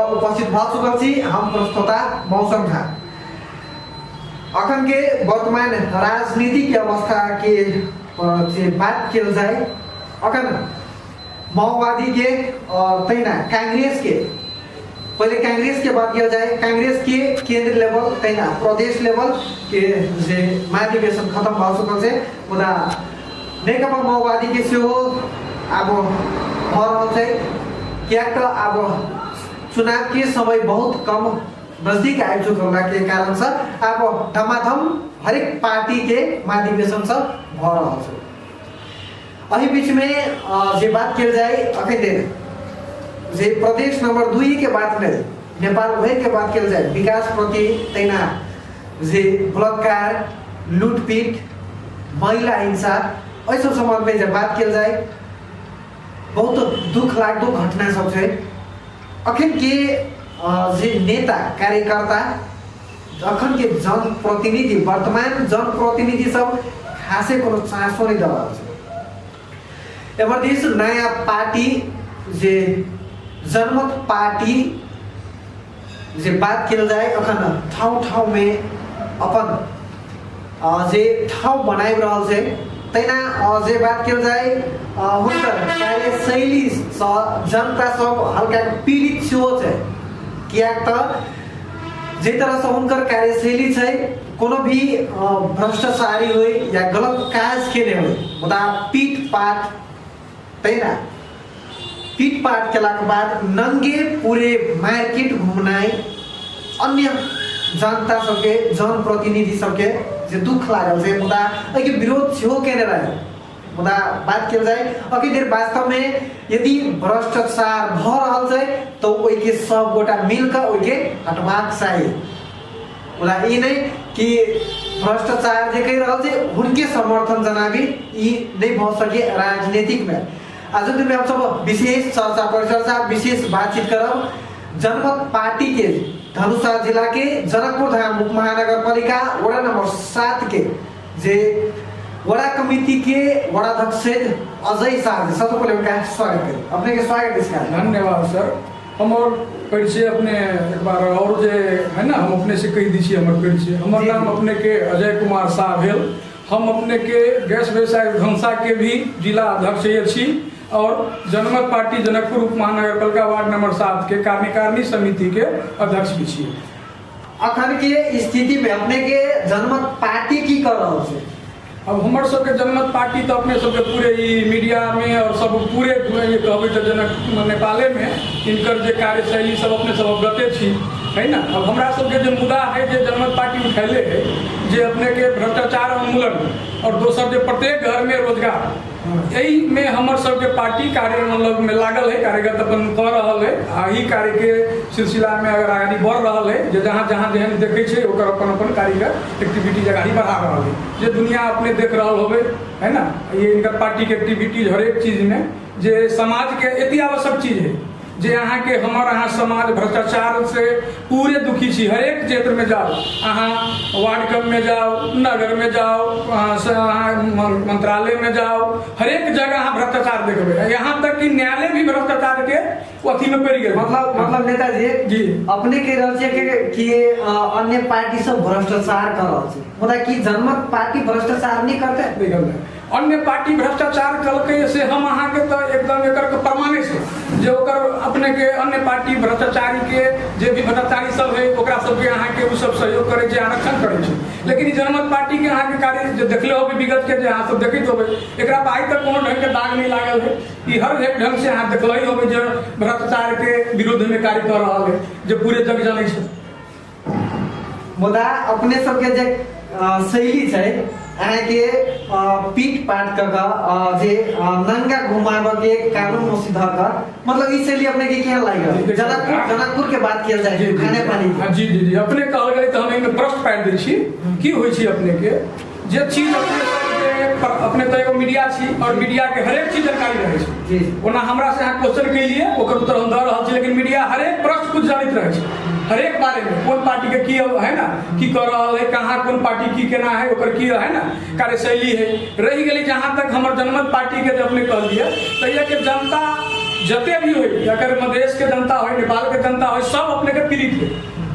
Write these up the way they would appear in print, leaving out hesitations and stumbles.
उपस्थित भ चुकल छी हम प्रस्तोता मौसम झा। अखन के वर्तमान राजनीतिक अवस्था के से बात किया जाए, अखन माओवादी के तैना कांग्रेस के, पहले कांग्रेस के बात किया जाए, कांग्रेस के केंद्र लेवल तैना प्रदेश लेवल के जे महाधिवेशन खत्म भ चुकल छे, उदा नेकपा माओवादी के सेहो अब भ रहल छे। क्या तो अब चुनाव के समय बहुत कम नजदीक आ चुकला के कारण से अब धमाधम हरेक पार्टी के महाधिवेशन सब भ रहल छे। अही बीच में जे बात किया जाए, अखन जे प्रदेश नंबर 2 के बात में नेपाल भर के बात किया जाए, विकास प्रति तैना जे बलात्कार, लूटपीट, महिला हिंसा ऐसा संबंध में जब बात किया जाए, बहुत दुख लागदो घटना सब है। अखन के जे नेता कार्यकर्ता, अखन के जनप्रतिनिधि, वर्तमान जनप्रतिनिधि सब खासे कोनो चासो नहीं दबाव छे। एवरदेश नया पार्टी जे जनमत पार्टी जे बात किया जाए, अखन ठाउँ ठाउँ में अपन जे ठाउँ बनाइ रहल छे, तैना जे बात किया जाए हुनकर कार्यशैली जनता सब हल्का पीड़ित छो छे। क्या तो जे तरह से हुनकर कार्यशैली छे, कोनो भी भ्रष्टाचारी हो या गलत काज केने हो, मुदा पीट पाट तैना पीट पाट केला के बाद नंगे पूरे मार्केट घूमनाई, अन्य जनता सबके जनप्रतिनिधि सबके जे दुख लागल छे, मुदा एके विरोध सेहो केने रहे। मुदा बात किया जाए, अभी देर वास्तव में यदि भ्रष्टाचार भ रहल छे तो ओइ के सब गोटा मिलकर ओइ के हटबाक चाहिए। मुदा ई नहीं कि भ्रष्टाचार जे कहि रहल छे उनके समर्थन जनाबी ई नहीं भ सके राजनीतिक में। आज दिन में हम सब विशेष चर्चा परिचर्चा विशेष बातचीत करब जनमत पार्टी के धनुषा जिला के जनकपुर धाम उपमहानगरपालिका वड़ा नंबर 7 के जे वड़ा कमिटी के वड़ाध्यक्ष अजय शाह, सबसे पहले उनका स्वागत करें। अपने के स्वागत इसका धन्यवाद सर। हम और परिचय अपने एक बार और जे है ना, हम अपने से कही दीजिए हमर परिचय। हमर नाम अपने के अजय कुमार शाह भेल। हम अपने के गैस व्यवसाय धनुषा के भी जिला अध्यक्ष छी और जनमत पार्टी जनकपुर उपमहानगरपालिका वार्ड नंबर 7 के कार्यकारिणी समिति के अध्यक्ष भी छी। अखन के स्थिति में अपने के जनमत पार्टी की कर रहल छे? अब हमर सबके जनमत पार्टी तो अपने सबके पूरे मीडिया में और सब पूरे ये कहबे तो जनक नेपाले में इनकर जे कार्यशैली सब अपने सब अवगते छी, है ना। अब हमरा सबके जो मुद्दा है जे जनमत पार्टी उठैले है, जे अपने के भ्रष्टाचार उन्मूलन और दोसर जे प्रत्येक घर में रोजगार, यही में हमर सबके पार्टी कार्य मतलब में लागल है, कार्यगत अपन कर रहल है। यही कार्य के सिलसिला में अगर आगे बढ़ रहल है, जे जहाँ जहाँ जेहन देखे छे ओकर अपन अपन कार्यगत एक्टिविटी आगे बढ़ा रहल है, जे दुनिया अपने देख रहल होबे, है ना। ये इनकर पार्टी के एक्टिविटीज हर एक चीज में जे समाज के अति आवश्यक चीज है, जे अहाँ के हमर अहाँ समाज भ्रष्टाचार से पूरे दुखी छी। हर एक क्षेत्र में जाओ, अहाँ वार्ड कप में जाओ, नगर में जाओ, मंत्रालय में जाओ, हर एक जगह अहाँ भ्रष्टाचार देखबे। यहाँ तक कि न्यायालय भी भ्रष्टाचार के अथी में पड़ गए। मतलब नेताजी जी अपने कह रहल छे कि अन्य पार्टी सब भ्रष्टाचार कर रहल छे, मुदा कि जनमत पार्टी भ्रष्टाचार नहीं करते? अन्य पार्टी भ्रष्टाचार कलके से हम अहाँ के तो एकदम एकर प्रमाणे से जो अपने के अन्य पार्टी भ्रष्टाचारी के जे भी भ्रष्टाचारी सब है ओकरा सबके अहाँ के उ सब सहयोग करे छे, आरक्षण करे छे। लेकिन जनमत पार्टी के अहाँ के कार्य जो देखले हो विगत के जे अहाँ सब देखित होबे, एकरा आइ तक कोनो ढंग के दाग नहीं लागल है। ई हर एक ढंग से अहाँ देखले होबे जे भ्रष्टाचार के विरोध में कार्य कर रहल है, जे पूरे जग जाने छे। मुदा अपने सबके जे शैली छे अहाँ के पीट पाट कर जे नंगा घुमाव के कानून सीधा कर, मतलब इस शैली अपने के केहन लागल? जनकपुर के बात किया जाए खाने पानी की। जी जी जी अपने कहल गए तो हम एमे प्रश्न पाड़ दै छी की होय छी अपने के जे चीज अपने तो एगो मीडिया छी और मीडिया के हर एक चीज जानकारी रहे छै। ओना हमरा से अहाँ क्वेश्चन के लिए ओकर उत्तर हम द रहल छी, लेकिन मीडिया हर एक प्रश्न कुछ जानित रहे छै, हर एक बारे में कौन पार्टी के की है ना, की कर रहा है, कहाँ कौन पार्टी की केना है, ओकर की है ना कार्यशैली है। रही गई जहाँ तक हमर जनमत पार्टी के अपने कह दिए तो ये कि जनता जते भी हो, अगर मधेश के जनता हो, नेपाल के जनता हो, सब अपने के पीड़ित है,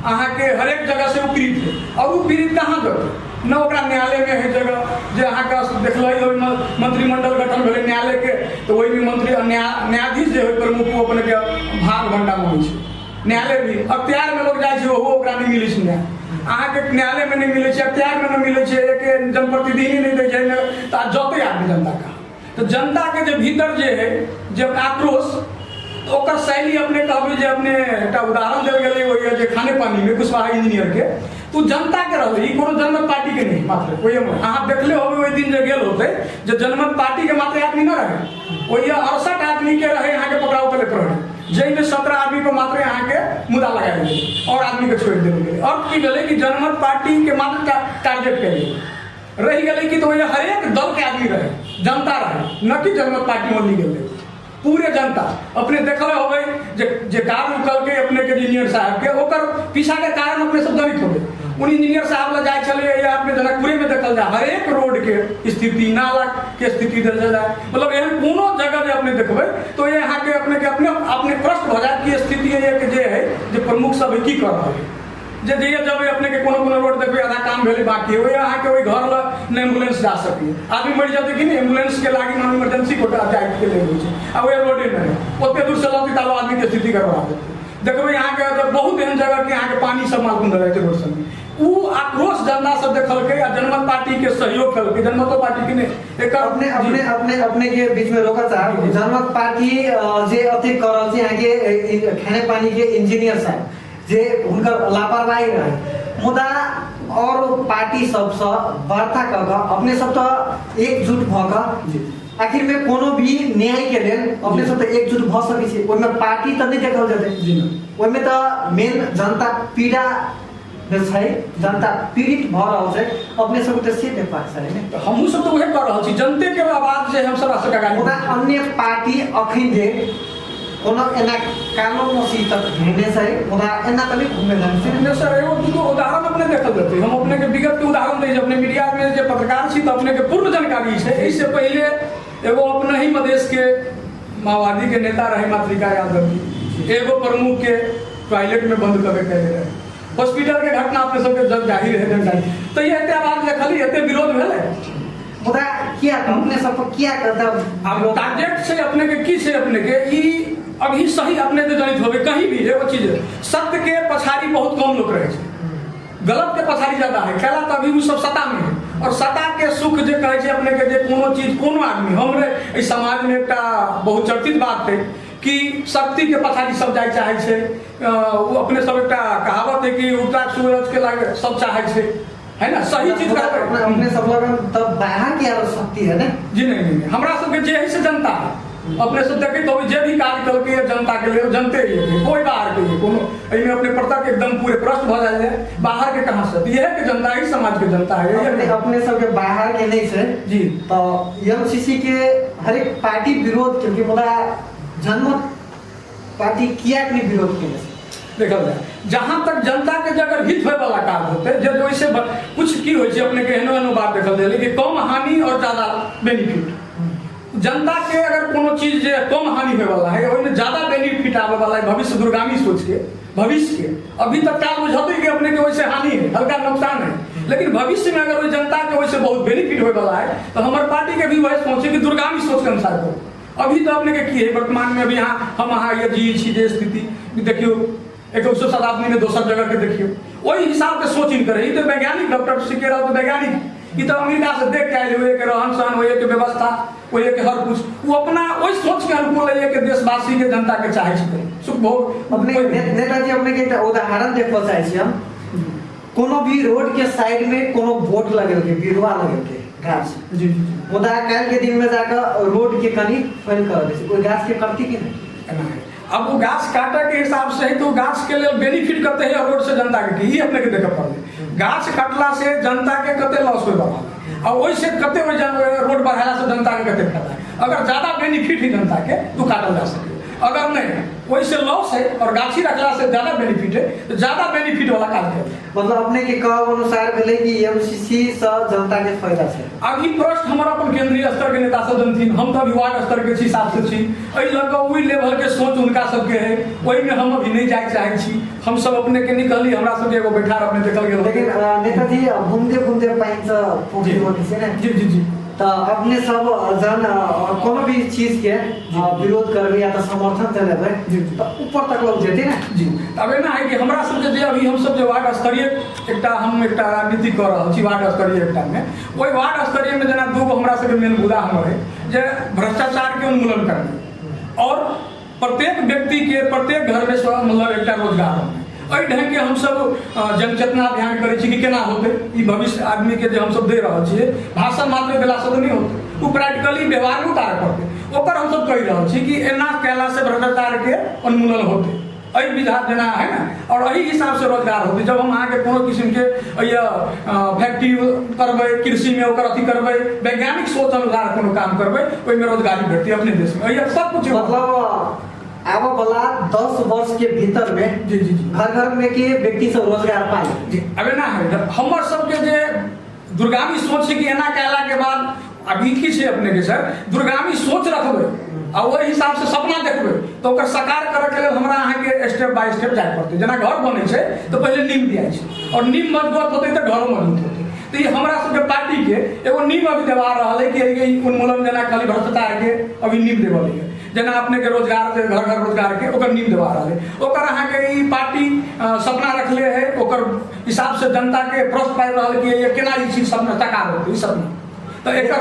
अहाँ के हर एक जगह से वो पीड़ित है। और वो पीड़ित कहाँ जगह न ओकरा न्यायालय में है जगह, जो अहाँ का देखल मंत्रिमंडल गठन भेलै न्यायालय के, तो वही भी मंत्री न्यायाधीश जो है प्रमुख वो अपने के भाग भंडा मांगे छै। न्यायालय भी अख्तियार में लोग जाए छै, ओहो ओकरा नहीं मिलै छै न्याय, अहाँ के न्यायालय में नहीं मिलै छै, अख्तियार में नहीं मिलै छै, एक जनप्रतिनिधि नहीं दै छै, तो जते आदमी जनता का। तो जनता के जो भीतर जे है जब आक्रोश, तो ओकर शैली अपने कहबै जे अपने एकटा उदाहरण देल गेलै ओहि जे खाने पानी में कुशवाहा इंजीनियर के, तो जनता के रहलै, ई कोनो जनमत पार्टी के नहीं मात्र ओहि में अहाँ देखले होबै ओहि दिन जे गेल होतै जे जनमत पार्टी के मात्र आदमी न रहे, ओहि 68 आदमी के रहे यहाँ के पकड़ाव करैत रहे, जाहिमे 17 आदमी पर मात्र यहाँ के मुद्दा लगायल गेलै और आदमी के छोड़ि देल गेलै। और की भेलै कि जनमत पार्टी के मात्र टारगेट कयल गेलै, रहि गेलै कि तो हर एक दल के आदमी रहे, जनता रहे, न कि जनमत पार्टी ओनली गेलै, पूरे जनता। अपने देखल होबै जे कार उकल के अपने के इंजीनियर साहब के ओकर पीछा के कारण अपने सब दलित हो गए, उन इंजीनियर साहब लग जाए चले या अपने जनकपुरे में देखल जाए हर एक रोड के स्थिति, नाला के स्थिति देखल जाए, मतलब एहन कोनो जगह जे अपने देखबै तो ये यहाँ के अपने प्रश्न हो जाए कि स्थिति एक जे है जे प्रमुख सब की कर रहा है, जे जब अपने के कोनो रोड देखबै आधा काम भेले बाकी हो, यहाँ के घर ल एम्बुलेंस जा सकी, आदमी मर जाते कि नहीं एम्बुलेंस के लागी नॉन इमरजेंसी को जाए के ले होइ छै, आ वो रोडे नहीं ओते दूर से लौटी तालो आदमी के स्थिति करवा देते। देखबै यहाँ के बहुत एहन जगह के यहाँ के पानी सब मालूम रहे रोड सब में, उ आक्रोश जनता सब देखलकै आ जनमत पार्टी के सहयोग करलकै, जनमत पार्टी के नहीं एक अपने के बीच में रोका साहब, जनमत पार्टी जे अथी कर रहल छै यहाँ के खाने पानी के इंजीनियर साहब जे हुनकर लापरवाही रहे, मुदा और पार्टी सबसे वार्ता क के अपने सब तो एकजुट भ के आखिर में कोनो भी न्याय के लेल अपने सब तो एकजुट भ सकै छै, ओहिमे पार्टी तो नहीं देखल जेतै, ओहिमे तो मेन जनता पीड़ा छै, जनता पीड़ित भ रहल छै, अपने सब तो से देखबाक चाही ने। हमहू सब तो वही कर रहल छी, जनते के आवाज जे हम सब आगाड़ी, मुदा अन्य पार्टी अखन जे कोनो एना कानून मसी तक घेने छै, मुदा एना तभी घूमे जाने सर एगो दूगो उदाहरण अपने देखल जेतै, हम अपने के विगत के उदाहरण दै, अपने मीडिया में जे पत्रकार छी तो अपने के पूर्ण जानकारी छै। इससे पहले एगो अपने ही मधेश के माओवादी के नेता रहे मातृका यादव जी, एगो प्रमुख के टॉयलेट में बंद करके कैले रहे, हॉस्पिटल के घटना अपने सबके जब जाहिर है, तो ये एते आवाज देखली, एते विरोध भेलै, मुदा क्या अपने सब क्या करता अब टारगेट से अपने के की से अपने के ई अभी सही अपने तो जनित होबे, कहीं भी एगो चीज सत्य के पछाड़ी बहुत कम लोग रहे छै, गलत के पछाड़ी ज्यादा है, कैला तो अभी वो सब सत्ता में है, और सत्ता के सुख जे कहे छै अपने के जे कोनो चीज कोनो आदमी हमरे इस समाज में एकटा बहुत चर्चित बात है कि शक्ति के पछाड़ी सब जाए चाहे छै, वो अपने सब एकटा कहावत है कि उगता सूरज के लागे सब चाहे छै, है ना, सही चीज करबै अपने सब लगन तब बाहर की शक्ति है ना जी, नहीं हमरा सबके जे है से जनता है, अपने सब देखे तो जे भी कार्य करके जनता के लिए जनते ही है, कोई बाहर के लिए कोनो एहिमे अपने प्रत्यक्ष एकदम पूरे प्रश्न भ जाए है, बाहर के कहां से, ये है कि जनता ही समाज के जनता है, अपने सब के बाहर के नहीं से जी। तो एमसीसी के हर एक पार्टी विरोध के मुदा जनमत पार्टी किया नहीं विरोध के देखल जाए, जहां तक जनता के अगर हित होय वाला काज होते जे वैसे कुछ की होइ छै अपने के एहनो बात देखल जाए कि कम हानि और ज्यादा बेनिफिट, जनता के अगर कोनो चीज जे कम हानि होय वाला है ओहिमे ज्यादा बेनिफिट आवे वाला है, भविष्य दूरगामी सोच के भविष्य के, अभी तक काल बुझते कि अपने के वैसे हानि है, हल्का नुकसान है, लेकिन भविष्य में अगर जनता के वैसे बहुत बेनिफिट होय वाला है तो हमारे पार्टी के भी वही सोचे कि दूरगामी सोच के अनुसार करो। अभी तो अपने के की है वर्तमान में अभी हम अहाँ ये जी छी जे स्थिति देखियो 21 शताब्दी में दोसर जगह के देखियो, वही हिसाब के सोच इन करे, तो वैज्ञानिक डॉक्टर सिखे रहा तो वैज्ञानिक ई तो अमेरिका से देख के आए हुए के रहन सहन हुए के व्यवस्था हुए के हर कुछ वो अपना वही सोच के अनुकूल है कि देशवासी के जनता के चाहे छी सुख भोग। अपने नेताजी अपने के एकटा उदाहरण देखो चाहे छी हम, कोनो भी रोड के साइड में कोनो बोट लगल के बिरुवा लगल के गाछ जी, मुदा काल के दिन में जाकर रोड के कनी फैल कर दे कोई गाछ के करती कि नहीं, अब वो गाछ काटे के हिसाब से है तो गाछ के लिए बेनिफिट करते हैं रोड से जनता के ही अपने के देखे पड़े, गाछ काटला से जनता के कते लॉस हो रहा और वैसे कते रोड बढ़ाला से जनता के कते फायदा है, अगर ज्यादा बेनिफिट है जनता के तो काटल जा सके, अगर नहीं वैसे लॉस है और गाछी रखला से ज्यादा बेनिफिट है तो तो ज़्यादा बेनिफिट वाला काज है। मतलब अपने के कहब अनुसार भेलै कि एमसीसी से जनता के फायदा छै। अभी प्रश्न हमारा अपन केंद्रीय स्तर के नेता सब जनथिन, हम तो अभी वार्ड स्तर के हिसाब से छी, एहि लग ओहि लेवल के सोच उनका सबके है, ओहि में हम अभी नहीं जाए चाहे छी। हम सब अपने के निकली, हमरा सबके एगो बैठा अपने देखल गेल। लेकिन नेताजी घूमते पाइन्छ पोखरी होने से ना। जी जी जी। तो अपने सब जन कोनो भी चीज के विरोध करबे या तो समर्थन देबे तो ऊपर तक लोग जेते ना। जी अब एना है कि हमरा सबके जे अभी हम सब जे वार्ड स्तरीय हम एकटा नीति कर रहल छी, वार्ड स्तरीय एकटा में ओहि वार्ड स्तरीय में जना दूगो हमरा सबके मेन मुद्दा हमर है जे भ्रष्टाचार के उन्मूलन करना और प्रत्येक व्यक्ति के प्रत्येक घर में मतलब एकटा रोजगार होना। एहि ढंग के हम सब जनचेतना अभियान करै छी कि केना होते ई भविष्य आदमी के जे हम सब दे रहल छियै, भाषण मात्र देला से नहीं होते, वो प्रैक्टिकली व्यवहार में उतारे पड़ते। ओकर हम सब कहि रहल छी कि एना कैला से भ्रष्टाचार के उन्मूलन होते, एहि विधा जेना है ना, और एहि हिसाब से रोजगार होते। जब हम अहाँ के कोनो किस्म के फैक्ट्री करबै, कृषि में ओकर अथी करबै, वैज्ञानिक सोच अनुसार कोनो काम करबै, ओहि में रोजगारी भेटतै अपने देश में। एहि सब कुछ मतलब आबो वाला 10 वर्ष के भीतर में जी जी जी घर घर में के व्यक्ति सब रोजगार पाए। जी अब ना है हमर सबके जे दूरगामी सोच है कि एना कहला के बाद अभी की छै अपने के सर दूरगामी सोच रखबै और वही हिसाब से सपना देखबै तो ओकर साकार करे के लेल हमरा अहाँ के स्टेप बाय स्टेप जाय पड़तै। जेना घर बनै छै तो पहले नींव दिया छै और नींव मजबूत होतै तो घर मजबूत होतै। तो ये हमरा सबके पार्टी के एगो नींव अभी देवा रहल है कि उन्मूलन जेना खाली भ्रष्टाचार के अभी नींव देवल है, जेना अपने के रोजगार घर घर रोजगार के ओकर नींव देवा रहा है। ओकर अहाँ के ई पार्टी सपना रखले है, ओकर हिसाब से जनता के प्रश्न पाइ रहल कि ये केना ई चीज सपना साकार होतै ई सपना। तो एकर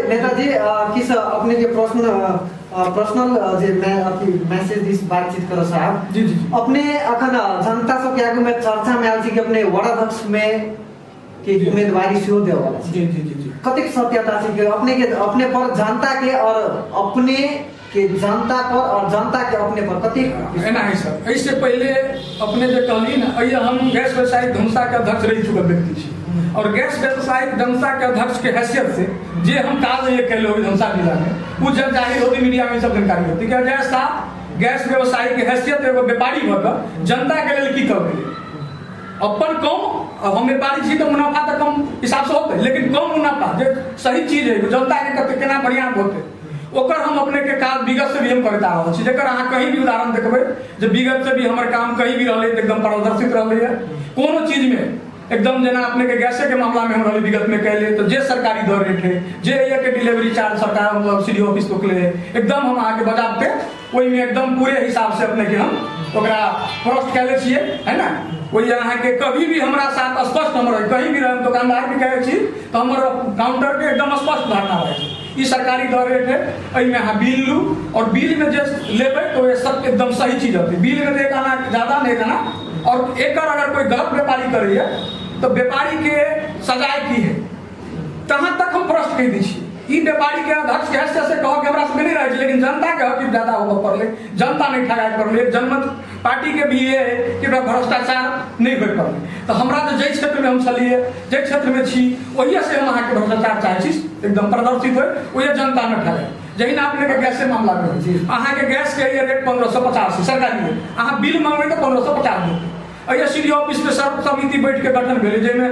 नेताजी किस अपने के पर्सनल जे मैं अथी मैसेज दिस बातचीत करो साहब। जी जी अपने अखन जनता सब के आगे में चर्चा में आयल छी कि अपने वडाध्यक्ष में के उम्मीदवारी सेहो देव वाला छी। जी जी जी कतेक सत्यता छै कि अपने पर जनता के और अपने के जनता पर और जनता के अपने पर कतेक एना है सर। इससे पहले अपने जो कहली ना, हम गैस व्यवसायिक धनुषा के अध्यक्ष रह चुकल व्यक्ति छी और गैस व्यवसायिक धनुषा के अध्यक्ष के हैसियत से जे हम काज ये कैले हो धनुषा जिला में वो जब जाहिर होती मीडिया में सब जानकारी होती कि अजय शाह गैस व्यवसायिक के हैसियत एगो व्यापारी भऽ जनता के लेल की करबै। अपन कम हम व्यापारी छी तो मुनाफा तो कम हिसाब से होते, लेकिन कम मुनाफा जो सही चीज है जनता के कते केना बढ़िया होते ओकर हम अपने के काज विगत से भी हम करता रहल छी। जेकर अहाँ कहीं भी उदाहरण देखबै जे विगत से भी हमर काम कहीं भी रहले एकदम पारदर्शित रहले है। कोनो चीज में एकदम जेना अपने के गैसे के मामला में हम रहले विगत में कहले तो जे सरकारी दर रेट है जे ये के डिलीवरी चार्ज सरकार मतलब सीडी ऑफिस को ले एकदम हम अहाँ के बजाबते ओहि में एकदम पूरे हिसाब से अपने के हम ओकरा फर्स्ट कैले छियै है ना। वही अहाँ के कभी भी हमरा साथ स्पष्ट हमर कहीं भी रह दुकानदार भी कहे छी तो हमर काउंटर पे एकदम स्पष्ट धारणा रहे छै ई सरकारी दर रेट है, एहि में अहाँ बिल लू और बिल में जे लेबै तो ये सब एकदम सही चीज होती। बिल में एक आना ज्यादा नहीं देना और एकर अगर कोई गलत व्यापारी करैया तो व्यापारी के सजाए की है तहाँ तक हम प्रश्न कह दी छी। ई व्यापारी के अध्यक्ष के हैसियत से कहो कि हमरा सबके नहीं रहे, लेकिन जनता के हक ज्यादा होगा पड़ले, जनता नहीं ठगाए पड़ले। जनमत पार्टी के भी ये है कि भ्रष्टाचार नहीं हो पड़ले। तो हमरा तो जै क्षेत्र में हम चलिए जै क्षेत्र में छी वही से हम अहाँ के भ्रष्टाचार चाहे छी एकदम प्रदर्शित हो वही जनता में ठगाए। जही ना अपने के गैस के मामला में अहाँ के गैस के रेट 1550 सरकारी है, अहाँ बिल मांगबै तो 1550 देते। अइया सीडी ऑफिस में सर्व समिति बैठ के गठन भेले जिसमें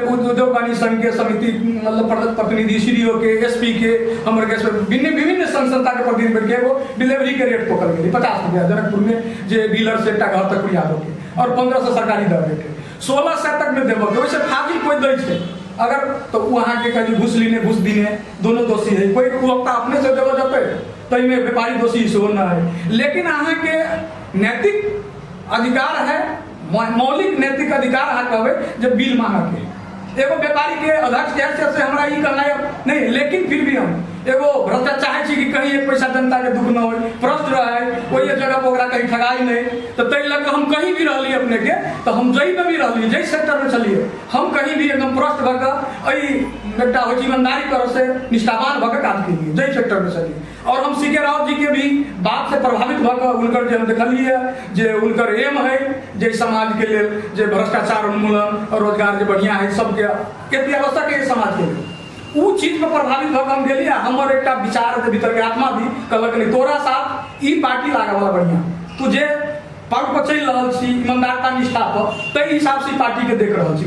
उद्योग वाणिज्य संघ के समिति मतलब प्रतिनिधि सीडीओ के एसपी के हमर गैस विभिन्न संस्था के प्रतिनिधि बैठ के वो डिलीवरी के रेट पकड़ गए 50 रुपया जनकपुर में जे डीलर से घर तक पुरिया के और 1500 सरकारी दर रेट 1600 तक में देव के वैसे फाजिल कोई दै छै अगर तो वहाँ के कहीं घूस लीने घूस दीने दोनों दोषी है। कोई उपभोक्ता अपने से देव जाते तो इनमें व्यापारी दोषी सेहो न है। लेकिन अहाँ के नैतिक अधिकार है, मौलिक नैतिक अधिकार अहाँ कहबै जब बिल मांगऽ के एगो व्यापारी के अध्यक्ष के हैसियत से हमरा ई कहना नहीं, लेकिन फिर भी हम एगो भ्रष्टाचार चाहे छी कि कहीं एक पैसा जनता के दुख न हो प्रश्न रहे वही जगह पर ओकरा कहीं ठगाई नहीं तो तै लग हम कहीं भी रहली अपने के तो हम जई में भी रहली जै सेक्टर में चलिए हम कहीं भी एकदम प्रश्न भऽ कऽ एकटा हो ईमानदारी तरह से निष्ठावान भऽ कऽ काज केलिए जै सेक्टर में चलिए। और हम सीके राव जी के भी बात से प्रभावित भऽ कऽ हुनकर जे हम देखलिए जे हुनकर एम है जे समाज के लेल जे भ्रष्टाचार उन्मूलन और रोजगार जे बढ़िया है सबके कते आवश्यक है समाज के लिए उ चीज में प्रभावित भऽ कऽ हम गेलिए। हमर एकटा विचार के भीतर के आत्मा भी कहलक नहीं तोरा साथ ई पार्टी लागऽ वाला बढ़िया तू जे पर्व पर चलि रहल छी ईमानदारता निष्ठा पर तई हिसाब से पार्टी के देख रहा छी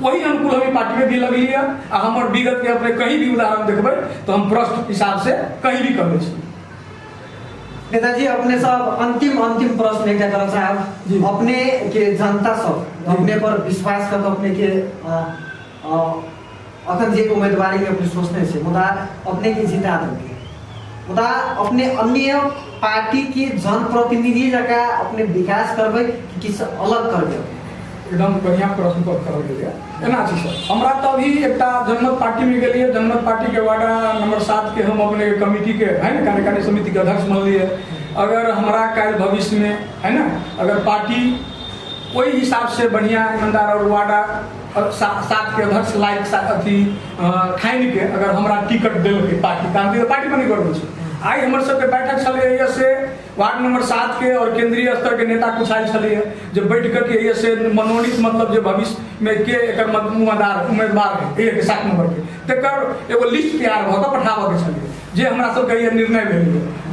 वही अनुकूल हम पार्टी में भी लगली है आ हमर विगत के अपने कहीं भी उदाहरण देखबै तो हम प्रश्न हिसाब से कहीं भी कर छी। नेताजी अपने सब अंतिम प्रश्न एक तरह साहब अपने के जनता सब अपने पर विश्वास कर अपने के अखन जे उम्मीदवारी के अपने सोचने से मुदा अपने के जिता देंगे मुदा अपने अन्य पार्टी के जनप्रतिनिधि जगह अपने विकास करबै कि किछ अलग करबै। एकदम बढ़िया प्रश्न पर करल गेलिए एना छी सर हमरा तो अभी एकटा जनमत पार्टी में गेलिए जनमत पार्टी के वार्ड नंबर 7 के हम अपने कमिटी के है ना कार्यकारिणी समिति के अध्यक्ष मान लिए अगर हमारा काल भविष्य में है ना अगर पार्टी कोई हिसाब से बढ़िया ईमानदार और वार्डा 7 के अध्यक्ष लायक अथी ठाइन के अगर हमारा टिकट दिल पार्टी बनी कर आई हमारे सबके बैठक चलिए से वार्ड नंबर 7 के और केंद्रीय स्तर के नेता कुछ आयल चलिए जो बैठ करके ये से मनोनीत मतलब जो भविष्य में के एक उम्मीदवार है एक 7 नंबर के तकर एगो लिस्ट तैयार भऽ कऽ पठाबऽ के चलिए जे हमरा सबके ये निर्णय भेल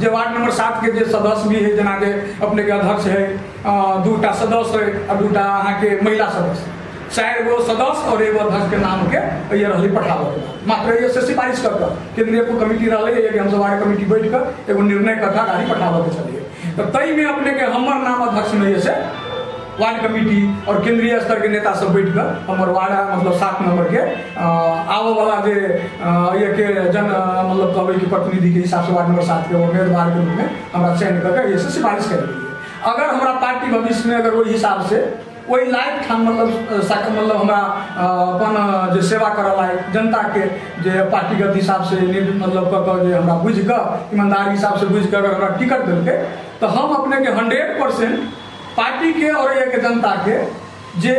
जे वार्ड नंबर 7 के जे सदस्य भी है जना के अपने के अध्यक्ष है 2टा सदस्य है और 2टा अहाँ के महिला सदस्य 4 गो सदस्य और एगो अध्यक्ष के नाम के ये रहली पठाबऽ मात्र ये से सिफारिश कर केंद्रीय कमिटी रहले एक हम सब वार्ड कमिटी बैठ कर एगो निर्णय कथा गाड़ी पठाबऽ के चलिए तो तई में अपने के हमर नाम अध्यक्ष में ये से वार्ड कमिटी और केंद्रीय स्तर के नेता सब बैठ कर हमारे वार्ड मतलब 7 नंबर के आबो वाला जे ये के जन मतलब कहबै की प्रतिनिधि के हिसाब से वार्ड नंबर 7 के उम्मीदवार के रूप में हमरा चयन करके ये से सिफारिश कर दिए अगर हमारा पार्टी भविष्य में अगर वही हिसाब से वही लायक ठाम मतलब हमारा अपन जो सेवा करल लायक जनता के जे पार्टीगत हिसाब से मतलब जे हमरा बुझ कर ईमानदारी हिसाब से बुझ कर अगर हमरा टिकट दिलके तो हम अपने के 100% पार्टी के और एक जनता के जे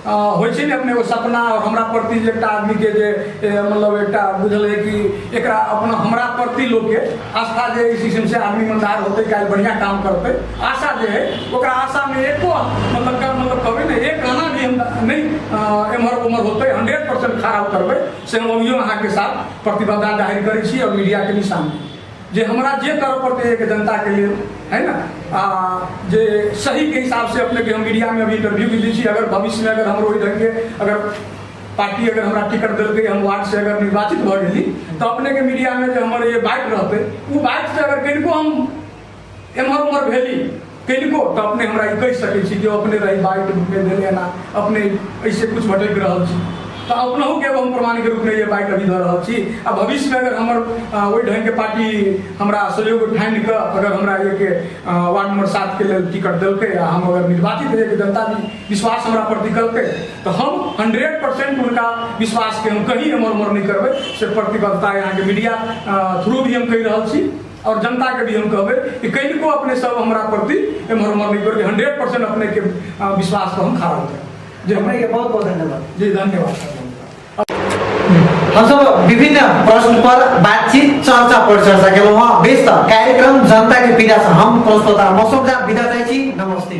होइ छै ने अपने वो सपना और हमरा प्रति जे एकटा आदमी के जे मतलब एकटा बुझल है कि एकरा अपना हमरा प्रति लोग के आस्था जे इस किस्म से आदमी ईमानदार होते काल बढ़िया काम करते आशा जे है ओकरा आशा में एको मतलब कहबै ने एक आना भी हम नहीं एमहर उमर होते 100% खड़ा करबै से हम अभियो अहाँ के साथ प्रतिबद्धता जाहिर करै छी और मीडिया के भी सामने जे हमरा जे करऽ पड़ते एक जनता के लिए है ना जे सही के हिसाब से अपने के हम मीडिया में अभी इंटरव्यू भी दी छी अगर भविष्य में अगर हम वही ढंग के अगर पार्टी अगर हमरा टिकट दिलके हम वार्ड से अगर निर्वाचित भऽ गेली तो अपने के मीडिया में जो हमारे ये बाइट रहते वो बाइट से अगर कनिको हम एमहर उमर भेली कनिको तो अपने हमरा कह सकै छी कि अपने रही बाइट में देले ना अपने ऐसे कुछ भटक रहल छी तो अपनहु के हम प्रमाण के रूप में ये बाइट अभी दऽ रहल छी आ भविष्य में अगर हमर वही ढंग के पार्टी हमरा सहयोग ठानि के अगर हमरा ये के वार्ड नंबर 7 के लिए टिकट दिलके आ हम अगर निर्वाचित रहे जनता विश्वास हमरा पर दिलके तो हम 100% उनका विश्वास के हम कहीं एमहर उमर नहीं करबै से प्रतिबद्धता यहाँ के मीडिया थ्रू भी हम कहि रहल छी और जनता के भी हम कहबै कि कहीं को अपने सब हमरा प्रति एमहर उमर नहीं करबै 100% अपने के विश्वास को हम खड़ा उतरबै जी अपने के बहुत बहुत धन्यवाद जी धन्यवाद। हम सब विभिन्न प्रश्न पर बातचीत चर्चा परिचर्चा केलहुँ व्यस्त कार्यक्रम जनता के पीड़ा से हम प्रस्तोता मौसम विदा चाहै छी नमस्ते।